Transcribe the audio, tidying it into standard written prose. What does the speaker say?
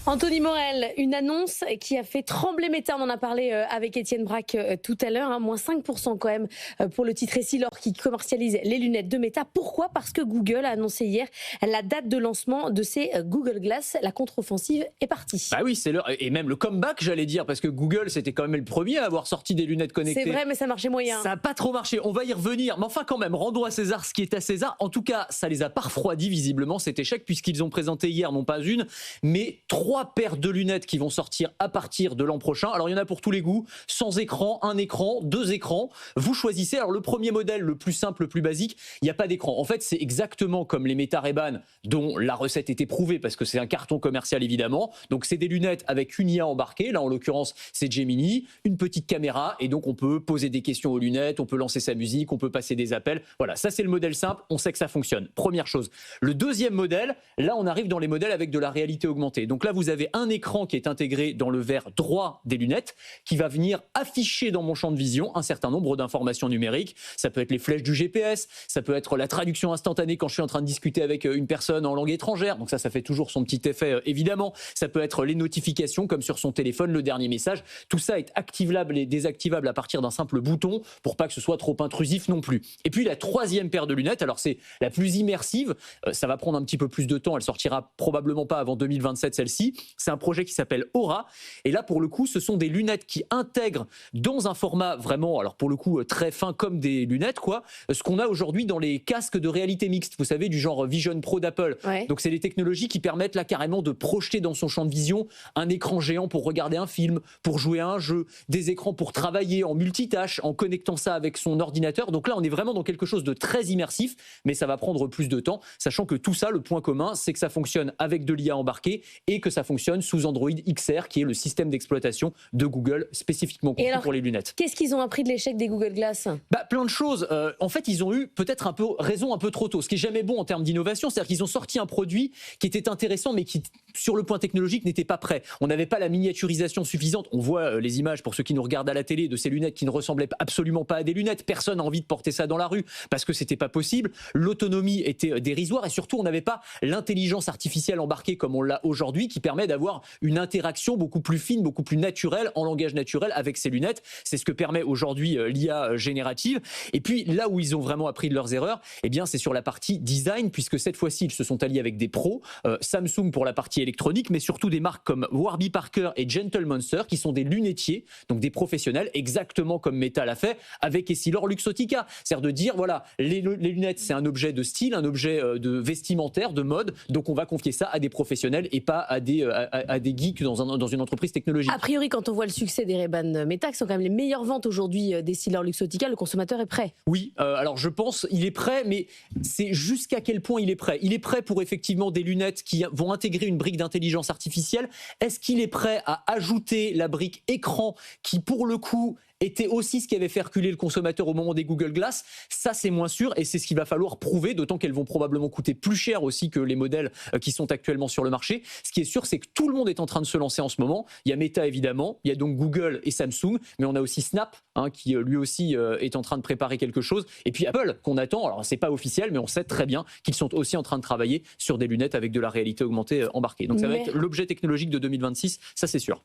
Anthony Morel, une annonce qui a fait trembler Meta. On en a parlé avec Étienne Braque tout à l'heure. Moins 5% quand même pour le titre Essilor qui commercialise les lunettes de Meta. Pourquoi ? Parce que Google a annoncé hier la date de lancement de ses Google Glass. La contre-offensive est partie. Bah oui, c'est l'heure. Et même le comeback, j'allais dire, parce que Google, c'était quand même le premier à avoir sorti des lunettes connectées. C'est vrai, mais ça marchait moyen. Ça n'a pas trop marché. On va y revenir. Mais enfin, quand même, rendons à César ce qui est à César. En tout cas, ça les a pas refroidis, visiblement, cet échec, puisqu'ils ont présenté hier, non pas une, mais 3 paires de lunettes qui vont sortir à partir de l'an prochain. Alors, il y en a pour tous les goûts. Sans écran, un écran, 2 écrans. Vous choisissez. Alors, le premier modèle, le plus simple, le plus basique, il n'y a pas d'écran. En fait, c'est exactement comme les Meta Ray-Ban, dont la recette est éprouvée, parce que c'est un carton commercial, évidemment. Donc, c'est des lunettes avec une IA embarquée. Là, en l'occurrence, c'est Gemini, une petite caméra. Et donc, on peut poser des questions aux lunettes, on peut lancer sa musique, on peut passer des appels. Voilà, ça, c'est le modèle simple. On sait que ça fonctionne. Première chose. Le deuxième modèle, là, on arrive dans les modèles avec de la réalité augmentée. Donc là, vous avez un écran qui est intégré dans le verre droit des lunettes, qui va venir afficher dans mon champ de vision un certain nombre d'informations numériques. Ça peut être les flèches du GPS, ça peut être la traduction instantanée quand je suis en train de discuter avec une personne en langue étrangère. Donc ça fait toujours son petit effet, évidemment. Ça peut être les notifications, comme sur son téléphone, le dernier message. Tout ça est activable et désactivable à partir d'un simple bouton, pour pas que ce soit trop intrusif non plus. Et puis la troisième paire de lunettes, alors c'est la plus immersive, ça va prendre un petit peu plus de temps, elle sortira probablement pas avant 2027 celle-ci. C'est un projet qui s'appelle Aura, et là pour le coup ce sont des lunettes qui intègrent dans un format vraiment, alors pour le coup très fin comme des lunettes quoi, ce qu'on a aujourd'hui dans les casques de réalité mixte, vous savez, du genre Vision Pro d'Apple. Ouais. Donc c'est des technologies qui permettent là carrément de projeter dans son champ de vision un écran géant pour regarder un film, pour jouer à un jeu, des écrans pour travailler en multitâche, en connectant ça avec son ordinateur. Donc là on est vraiment dans quelque chose de très immersif, mais ça va prendre plus de temps, sachant que tout ça, le point commun, c'est que ça fonctionne avec de l'IA embarquée et que ça fonctionne sous Android XR, qui est le système d'exploitation de Google spécifiquement conçu pour les lunettes. Qu'est-ce qu'ils ont appris de l'échec des Google Glass ? Plein de choses. En fait, ils ont eu peut-être raison un peu trop tôt, ce qui est jamais bon en termes d'innovation. C'est-à-dire qu'ils ont sorti un produit qui était intéressant, mais qui, sur le point technologique, n'était pas prêt. On n'avait pas la miniaturisation suffisante. On voit les images, pour ceux qui nous regardent à la télé, de ces lunettes qui ne ressemblaient absolument pas à des lunettes. Personne n'a envie de porter ça dans la rue parce que c'était pas possible. L'autonomie était dérisoire et surtout, on n'avait pas l'intelligence artificielle embarquée comme on l'a aujourd'hui, qui permet d'avoir une interaction beaucoup plus fine, beaucoup plus naturelle, en langage naturel avec ces lunettes. C'est ce que permet aujourd'hui l'IA générative. Et puis là où ils ont vraiment appris de leurs erreurs, eh bien c'est sur la partie design, puisque cette fois-ci ils se sont alliés avec des pros, Samsung pour la partie électronique, mais surtout des marques comme Warby Parker et Gentle Monster, qui sont des lunettiers, donc des professionnels, exactement comme Meta l'a fait avec Essilor Luxottica. C'est-à-dire de dire voilà, les lunettes c'est un objet de style, un objet de vestimentaire, de mode, donc on va confier ça à des professionnels et pas à des geeks dans une entreprise technologique. A priori, quand on voit le succès des Ray-Ban Meta, qui sont quand même les meilleures ventes aujourd'hui d'Essilor Luxottica, le consommateur est prêt. Oui, alors je pense il est prêt, mais c'est jusqu'à quel point il est prêt. Il est prêt pour effectivement des lunettes qui vont intégrer une brique d'intelligence artificielle. Est-ce qu'il est prêt à ajouter la brique écran qui, pour le coup, était aussi ce qui avait fait reculer le consommateur au moment des Google Glass? Ça, c'est moins sûr et c'est ce qu'il va falloir prouver, d'autant qu'elles vont probablement coûter plus cher aussi que les modèles qui sont actuellement sur le marché. Ce qui est sûr, c'est que tout le monde est en train de se lancer en ce moment. Il y a Meta, évidemment, il y a donc Google et Samsung, mais on a aussi Snap, qui lui aussi est en train de préparer quelque chose. Et puis Apple, qu'on attend, alors c'est pas officiel, mais on sait très bien qu'ils sont aussi en train de travailler sur des lunettes avec de la réalité augmentée embarquée. Donc ça va être l'objet technologique de 2026, ça c'est sûr.